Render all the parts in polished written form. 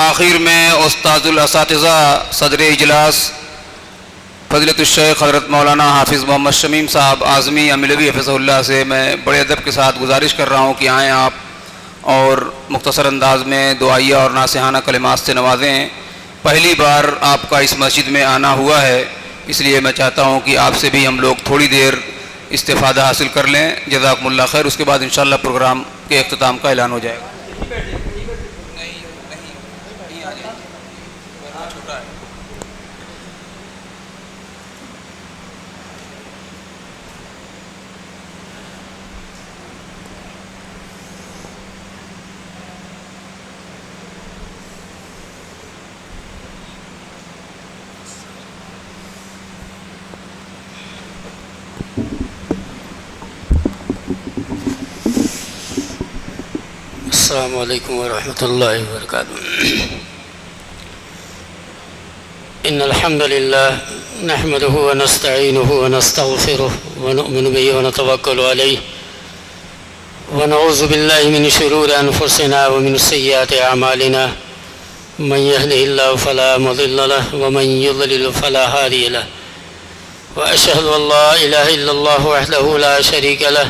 آخر میں استاذ الاساتذہ صدر اجلاس فضیلت الشیخ حضرت مولانا حافظ محمد شمیم صاحب اعظمی املوی حفظہ اللہ سے میں بڑے ادب کے ساتھ گزارش کر رہا ہوں کہ آئیں آپ اور مختصر انداز میں دعائیہ اور ناصحانہ کلمات سے نوازیں۔ پہلی بار آپ کا اس مسجد میں آنا ہوا ہے، اس لیے میں چاہتا ہوں کہ آپ سے بھی ہم لوگ تھوڑی دیر استفادہ حاصل کر لیں۔ جزاکم اللہ خیر۔ اس کے بعد انشاءاللہ پروگرام کے اختتام کا اعلان ہو جائے گا۔ السلام علیکم ورحمۃ اللہ وبرکاتہ۔ ان الحمد للہ نحمده ونستعینه ونستغفره ونؤمن به ونتوکل علیہ ونعوذ باللہ من شرور انفسنا ومن سیئات اعمالنا من يهده الله فلا مضل له ومن يضلل فلا هادي له واشهد ان لا اله الا الله وحده لا شريك له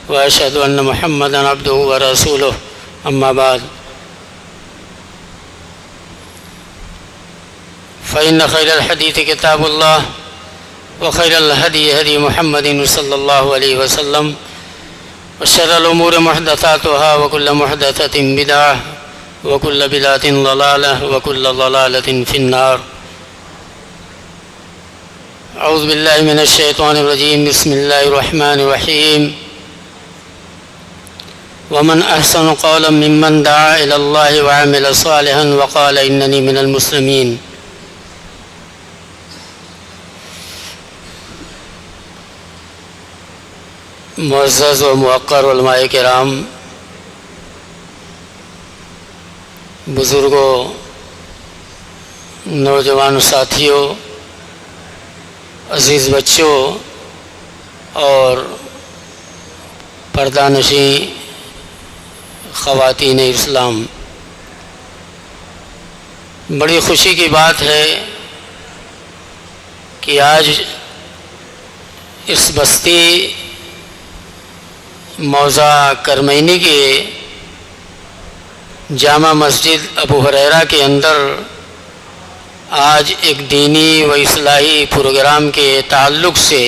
واشهد ان محمدا عبده ورسوله اما بعد فإن خير الحديث كتاب الله وخير الهدي هدي محمد صلى الله عليه وسلم وشر الأمور محدثاتها وكل محدثة بدعة وكل بدعة ضلالة وكل ضلالة في النار۔ أعوذ بالله من الشيطان الرجيم، بسم الله الرحمن الرحيم۔ ومن أحسن قولا ممن دعا إلى الله وعمل صالحا وقال إنني من المسلمين۔ معزز و موقر علماء کرام، بزرگوں، نوجوان ساتھیوں، عزیز بچوں اور پردہ نشین خواتین اسلام، بڑی خوشی کی بات ہے کہ آج اس بستی موضع کرمینی کے جامع مسجد ابو ہریرہ کے اندر آج ایک دینی و اصلاحی پروگرام کے تعلق سے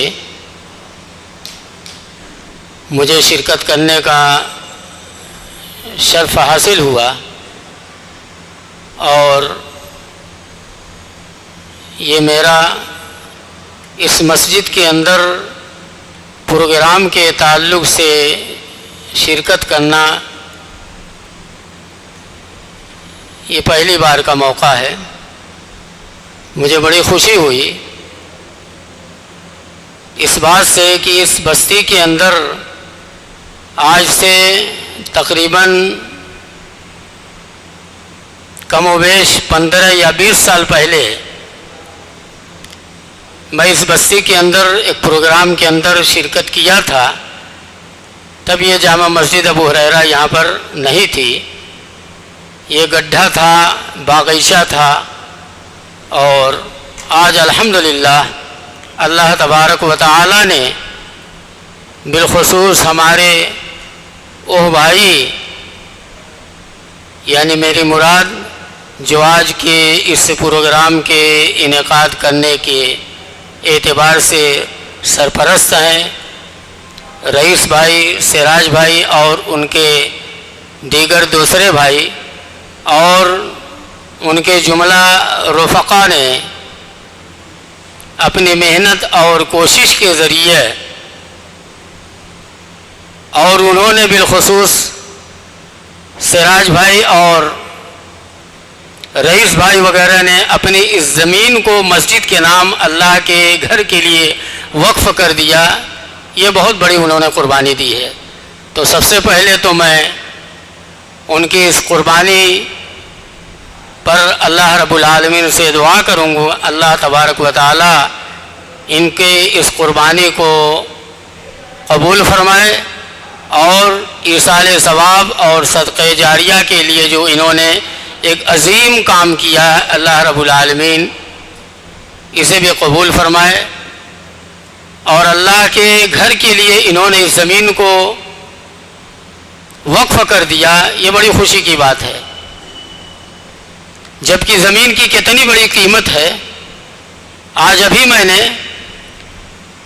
مجھے شرکت کرنے کا شرف حاصل ہوا، اور یہ میرا اس مسجد کے اندر پروگرام کے تعلق سے شرکت کرنا یہ پہلی بار کا موقع ہے۔ مجھے بڑی خوشی ہوئی اس بات سے کہ اس بستی کے اندر آج سے تقریباً کم و بیش 15 یا 20 سال پہلے میں اس بستی کے اندر ایک پروگرام کے اندر شرکت کیا تھا۔ تب یہ جامع مسجد ابو ہریرہ یہاں پر نہیں تھی، یہ گڈھا تھا، باغیچہ تھا، اور آج الحمدللہ اللہ تبارک و تعالی نے بالخصوص ہمارے اوہ بھائی، یعنی میری مراد جو آج کے اس پروگرام کے انعقاد کرنے کے اعتبار سے سرپرست ہیں، رئیس بھائی، سراج بھائی اور ان کے دیگر دوسرے بھائی اور ان کے جملہ رفقا نے اپنی محنت اور کوشش کے ذریعے، اور انہوں نے بالخصوص سراج بھائی اور رئیس بھائی وغیرہ نے اپنی اس زمین کو مسجد کے نام اللہ کے گھر کے لیے وقف کر دیا۔ یہ بہت بڑی انہوں نے قربانی دی ہے۔ تو سب سے پہلے تو میں ان کی اس قربانی پر اللہ رب العالمین سے دعا کروں گا، اللہ تبارک و تعالی ان کے اس قربانی کو قبول فرمائے اور ایصال ثواب اور صدقہ جاریہ کے لیے جو انہوں نے ایک عظیم کام کیا ہے، اللہ رب العالمین اسے بھی قبول فرمائے، اور اللہ کے گھر کے لیے انہوں نے اس زمین کو وقف کر دیا، یہ بڑی خوشی کی بات ہے، جبکہ زمین کی کتنی بڑی قیمت ہے۔ آج ابھی میں نے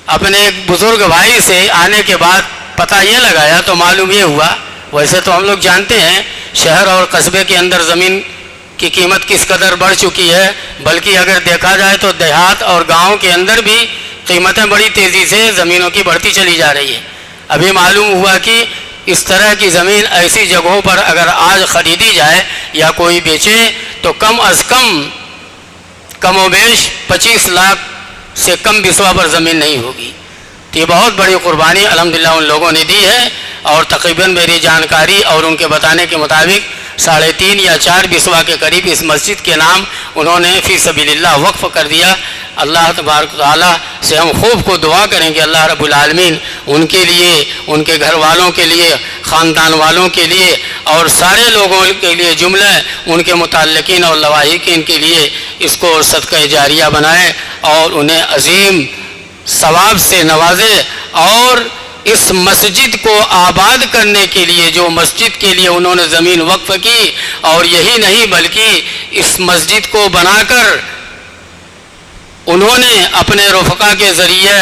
اپنے ایک بزرگ بھائی سے آنے کے بعد پتہ یہ لگایا تو معلوم یہ ہوا، ویسے تو ہم لوگ جانتے ہیں شہر اور قصبے کے اندر زمین کی قیمت کس قدر بڑھ چکی ہے، بلکہ اگر دیکھا جائے تو دیہات اور گاؤں کے اندر بھی قیمتیں بڑی تیزی سے زمینوں کی بڑھتی چلی جا رہی ہے۔ ابھی معلوم ہوا کہ اس طرح کی زمین ایسی جگہوں پر اگر آج خریدی جائے یا کوئی بیچے تو کم از کم و بیش 25 لاکھ سے کم بسوا پر زمین نہیں ہوگی۔ تو یہ بہت بڑی قربانی الحمدللہ ان لوگوں نے دی ہے، اور تقریباً میری جانکاری اور ان کے بتانے کے مطابق 3.5 یا 4 بسوا کے قریب اس مسجد کے نام انہوں نے فی سبیل اللہ وقف کر دیا۔ اللہ تبارک و تعالیٰ سے ہم خوب کو دعا کریں کہ اللہ رب العالمین ان کے لیے، ان کے گھر والوں کے لیے، خاندان والوں کے لیے اور سارے لوگوں کے لیے جملہ ان کے متعلقین اور لواحقین کے لیے اس کو صدقہ جاریہ بنائے اور انہیں عظیم ثواب سے نوازے، اور اس مسجد کو آباد کرنے کے لیے جو مسجد کے لیے انہوں نے زمین وقف کی، اور یہی نہیں بلکہ اس مسجد کو بنا کر انہوں نے اپنے رفقا کے ذریعے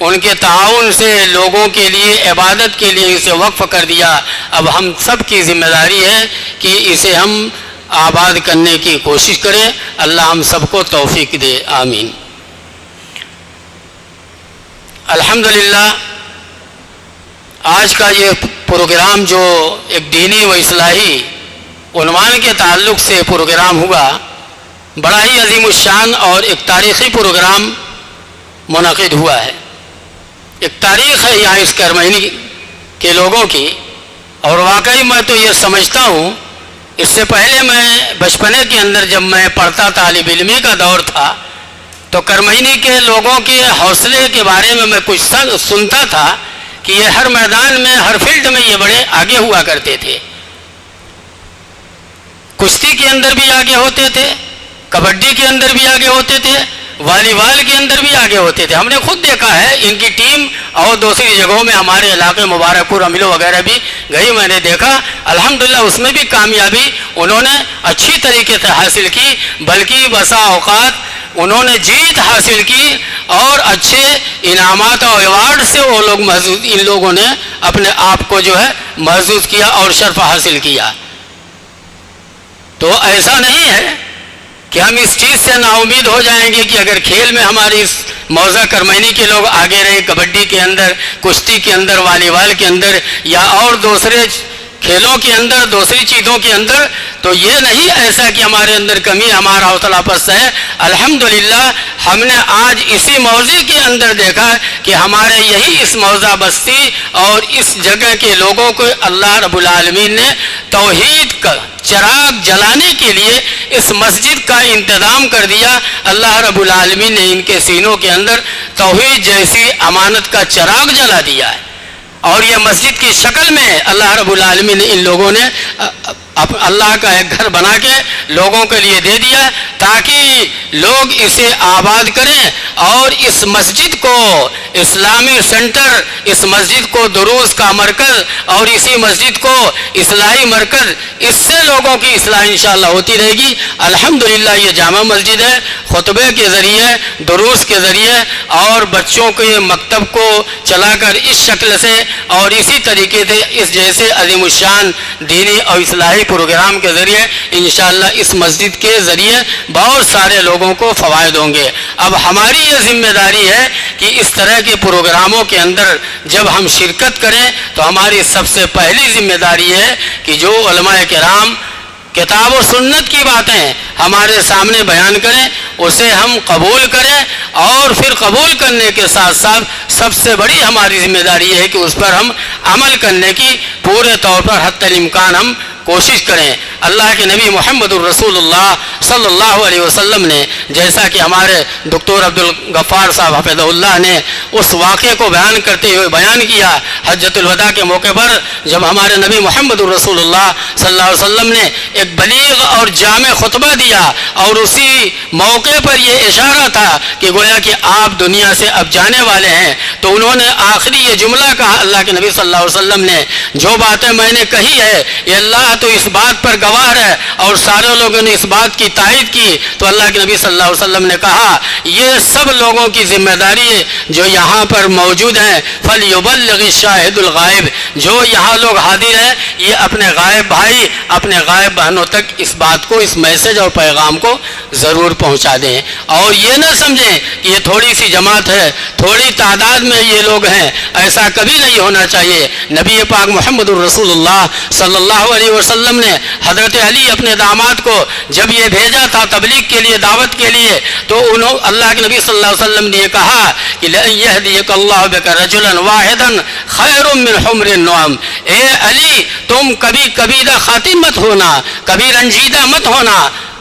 ان کے تعاون سے لوگوں کے لیے عبادت کے لیے اسے وقف کر دیا۔ اب ہم سب کی ذمہ داری ہے کہ اسے ہم آباد کرنے کی کوشش کریں، اللہ ہم سب کو توفیق دے، آمین۔ الحمدللہ آج کا یہ پروگرام جو ایک دینی و اصلاحی عنوان کے تعلق سے پروگرام ہوا، بڑا ہی عظیم الشان اور ایک تاریخی پروگرام منعقد ہوا ہے۔ ایک تاریخ ہے یہاں اس کرمینی کے لوگوں کی، اور واقعی میں تو یہ سمجھتا ہوں، اس سے پہلے میں بچپنے کے اندر جب میں پڑھتا طالب علمی کا دور تھا تو کرمینی کے لوگوں کے حوصلے کے بارے میں کچھ سنتا تھا کہ یہ ہر میدان میں، ہر فیلڈ میں یہ بڑے آگے ہوا کرتے تھے۔ کشتی کے اندر بھی آگے ہوتے تھے، کبڈی کے اندر بھی آگے ہوتے تھے، والی بال کے اندر بھی آگے ہوتے تھے۔ ہم نے خود دیکھا ہے ان کی ٹیم، اور دوسری جگہوں میں ہمارے علاقے مبارک پور، املو وغیرہ بھی گئی، میں نے دیکھا الحمدللہ اس میں بھی کامیابی انہوں نے اچھی طریقے سے حاصل کی، بلکہ بسا اوقات انہوں نے جیت حاصل کی اور اچھے انعامات اور ایوارڈ سے وہ لوگ ان لوگوں نے اپنے آپ کو جو ہے محظوظ کیا اور شرف حاصل کیا۔ تو ایسا نہیں ہے کہ ہم اس چیز سے نا امید ہو جائیں گے کہ اگر کھیل میں ہماری اس موضع کرمینی کے لوگ آگے رہے، کبڈی کے اندر، کشتی کے اندر، والی بال کے اندر یا اور دوسرے کھیلوں کے اندر، دوسری چیزوں کے اندر، تو یہ نہیں ایسا کہ ہمارے اندر کمی، ہمارا حوصلہ پست ہے۔ الحمدللہ ہم نے آج اسی موضوع کے اندر دیکھا کہ ہمارے یہی اس موضع بستی اور اس جگہ کے لوگوں کو اللہ رب العالمین نے توحید کا چراغ جلانے کے لیے اس مسجد کا انتظام کر دیا۔ اللہ رب العالمین نے ان کے سینوں کے اندر توحید جیسی امانت کا چراغ جلا دیا ہے، اور یہ مسجد کی شکل میں اللہ رب العالمین نے ان لوگوں نے اللہ کا ایک گھر بنا کے لوگوں کے لیے دے دیا تاکہ لوگ اسے آباد کریں، اور اس مسجد کو اسلامی سینٹر، اس مسجد کو دروس کا مرکز اور اسی مسجد کو اصلاحی مرکز، اس سے لوگوں کی اصلاح انشاءاللہ ہوتی رہے گی۔ الحمدللہ یہ جامع مسجد ہے، خطبے کے ذریعے، دروس کے ذریعے اور بچوں کے مکتب کو چلا کر اس شکل سے اور اسی طریقے سے اس جیسے عظیم الشان دینی اور اصلاحی پروگرام کے ذریعے انشاءاللہ اس مسجد کے ذریعے بہت سارے لوگوں کو فوائد ہوں گے۔ اب ہماری یہ ذمہ داری ہے کہ اس طرح کے پروگراموں کے اندر جب ہم شرکت کریں تو ہماری سب سے پہلی ذمہ داری ہے کہ جو علماء کرام کتاب و سنت کی باتیں ہمارے سامنے بیان کریں اسے ہم قبول کریں، اور پھر قبول کرنے کے ساتھ ساتھ سب سے بڑی ہماری ذمہ داری یہ ہے کہ اس پر ہم عمل کرنے کی پورے طور پر حتی الامکان ہم کوشش کریں۔ اللہ کے نبی محمد الرسول اللہ صلی اللہ علیہ وسلم نے جیسا کہ ہمارے دکتور عبدالغفار صاحب حفظہ اللہ نے اس واقعے کو بیان کرتے ہوئے بیان کیا، حجۃ الوداع کے موقع پر جب ہمارے نبی محمد الرسول اللہ صلی اللہ علیہ وسلم نے ایک بلیغ اور جامع خطبہ دیا اور اسی موقع پر یہ اشارہ تھا کہ گویا کہ آپ دنیا سے اب جانے والے ہیں، تو انہوں نے آخری یہ جملہ کہا اللہ کے نبی صلی اللہ علیہ وسلم نے، جو باتیں میں نے کہی ہے یہ اللہ تو اس بات پر گواہ ہے، اور سارے لوگوں نے اس بات کی تائید کی۔ تو اللہ کے نبی صلی اللہ علیہ وسلم نے کہا یہ سب لوگوں کی ذمہ داری ہے جو یہاں پر موجود ہیں، فَلْيُبَلِّغِ الشَّاهِدُ الْغَائِبِ، جو یہاں لوگ حاضر ہیں یہ اپنے غائب بھائی اپنے غائب بہنوں تک اس بات کو، اس میسج اور پیغام کو ضرور پہنچا دیں، اور یہ نہ سمجھیں کہ یہ تھوڑی سی جماعت ہے، تھوڑی تعداد میں یہ لوگ ہیں، ایسا کبھی نہیں ہونا چاہیے۔ نبی پاک محمد الرسول اللہ صلی اللہ علیہ وسلم نے حضرت علی اپنے داماد کو جب یہ بھیجا تھا تبلیغ کے لیے، دعوت کے لیے، تو انہوں اللہ کے نبی صلی اللہ علیہ وسلم نے یہ کہا کہ لَأَن يَهْدِيَكَ اللَّهُ بِكَ رَجُلًا وَاحِدًا خَيْرٌ مِّنْ حُمْرِ النُّعَمِ، اے علی تم کبھی کبیدہ خاطر مت ہونا، کبھی رنجیدہ مت ہونا،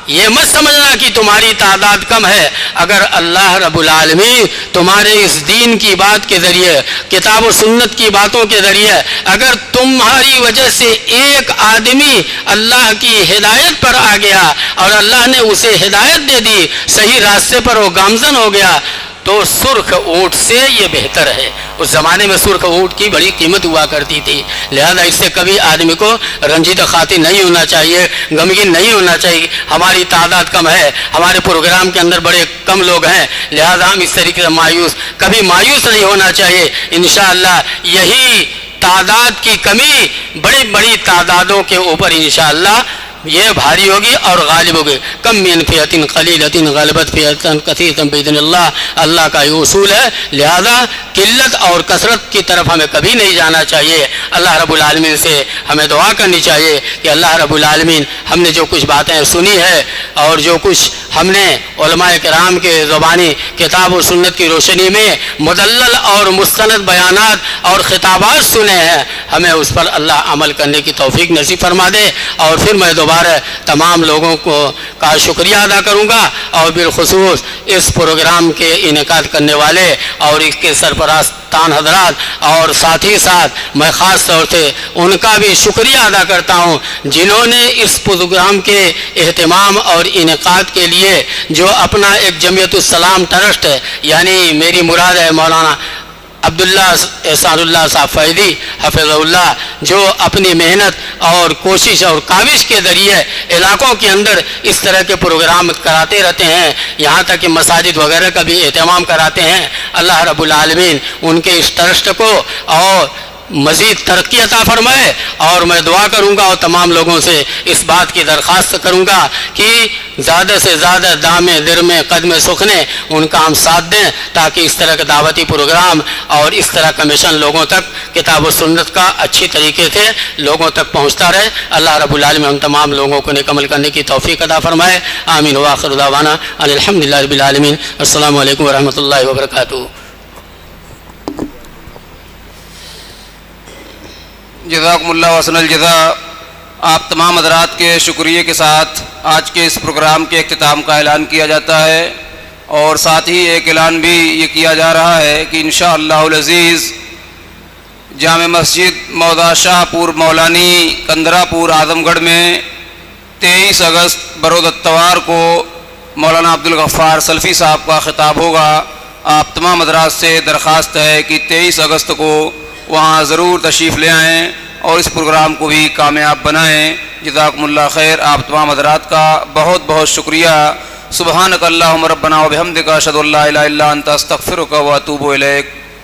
یہ مت سمجھنا کہ تمہاری تعداد کم ہے۔ اگر اللہ رب العالمین تمہارے اس دین کی بات کے ذریعے، کتاب و سنت کی باتوں کے ذریعے، اگر تمہاری وجہ سے ایک آدمی اللہ کی ہدایت پر آ گیا اور اللہ نے اسے ہدایت دے دی، صحیح راستے پر وہ گامزن ہو گیا، تو سرخ اونٹ سے یہ بہتر ہے۔ اس زمانے میں سرخ اونٹ کی بڑی قیمت ہوا کرتی تھی، لہذا اس سے کبھی آدمی کو رنجیدہ خاطر نہیں ہونا چاہیے، غمگین نہیں ہونا چاہیے۔ ہماری تعداد کم ہے، ہمارے پروگرام کے اندر بڑے کم لوگ ہیں، لہذا ہم اس طریقے سے کبھی مایوس نہیں ہونا چاہیے۔ انشاءاللہ یہی تعداد کی کمی بڑی بڑی تعدادوں کے اوپر انشاءاللہ یہ بھاری ہوگی اور غالب ہوگی۔ کم من فئۃ قلیلۃ غلبت فئۃ کثیرۃ باذن اللہ، اللہ کا یہ اصول ہے، لہذا قلت اور کثرت کی طرف ہمیں کبھی نہیں جانا چاہیے۔ اللہ رب العالمین سے ہمیں دعا کرنی چاہیے کہ اللہ رب العالمین ہم نے جو کچھ باتیں سنی ہے اور جو کچھ ہم نے علماء کرام کے زبانی کتاب و سنت کی روشنی میں مدلل اور مستند بیانات اور خطابات سنے ہیں، ہمیں اس پر اللہ عمل کرنے کی توفیق نصیب فرما دے۔ اور پھر میں دوبارہ تمام لوگوں کا شکریہ ادا کروں گا، اور بالخصوص اس پروگرام کے انعقاد کرنے والے اور اس کے سرپرستان حضرات، اور ساتھ ہی ساتھ میں خاص طور سے ان کا بھی شکریہ ادا کرتا ہوں جنہوں نے اس پروگرام کے اہتمام اور انعقاد کے لیے جو اپنا ایک جمعیت السلام ٹرسٹ ہے، یعنی میری مراد ہے مولانا عبداللہ احسان اللہ صاحب فیضی حفظ اللہ، جو اپنی محنت اور کوشش اور کاوش کے ذریعے علاقوں کے اندر اس طرح کے پروگرام کراتے رہتے ہیں، یہاں تک کہ مساجد وغیرہ کا بھی اہتمام کراتے ہیں۔ اللہ رب العالمین ان کے اس ٹرسٹ کو اور مزید ترقی عطا فرمائے، اور میں دعا کروں گا اور تمام لوگوں سے اس بات کی درخواست کروں گا کہ زیادہ سے زیادہ دامے درمے قدم سخنے ان کا ہم ساتھ دیں، تاکہ اس طرح کا دعوتی پروگرام اور اس طرح کا مشن لوگوں تک کتاب و سنت کا اچھی طریقے سے لوگوں تک پہنچتا رہے۔ اللہ رب العالمین ہم تمام لوگوں کو نیک عمل کرنے کی توفیق عطا فرمائے، آمین وآخر دعوانا الحمدللہ رب العالمین۔ السلام علیکم ورحمۃ اللہ وبرکاتہ۔ جزاکم اللہ وحسن الجزا۔ آپ تمام حضرات کے شکریہ کے ساتھ آج کے اس پروگرام کے اختتام کا اعلان کیا جاتا ہے، اور ساتھ ہی ایک اعلان بھی یہ کیا جا رہا ہے کہ انشاءاللہ العزیز جامع مسجد موضع شاہ پور مولانی کندرا پور اعظم گڑھ میں 23 اگست برود اتوار کو مولانا عبدالغفار سلفی صاحب کا خطاب ہوگا۔ آپ تمام حضرات سے درخواست ہے کہ 23 اگست کو وہاں ضرور تشریف لے آئیں اور اس پروگرام کو بھی کامیاب بنائیں۔ جزاکم اللہ خیر۔ آپ تمام حضرات کا بہت بہت شکریہ۔ سبحانک اللہم ربنا و بحمدک اشہد ان لا الہ الا انت استغفرک و اتوب الیک۔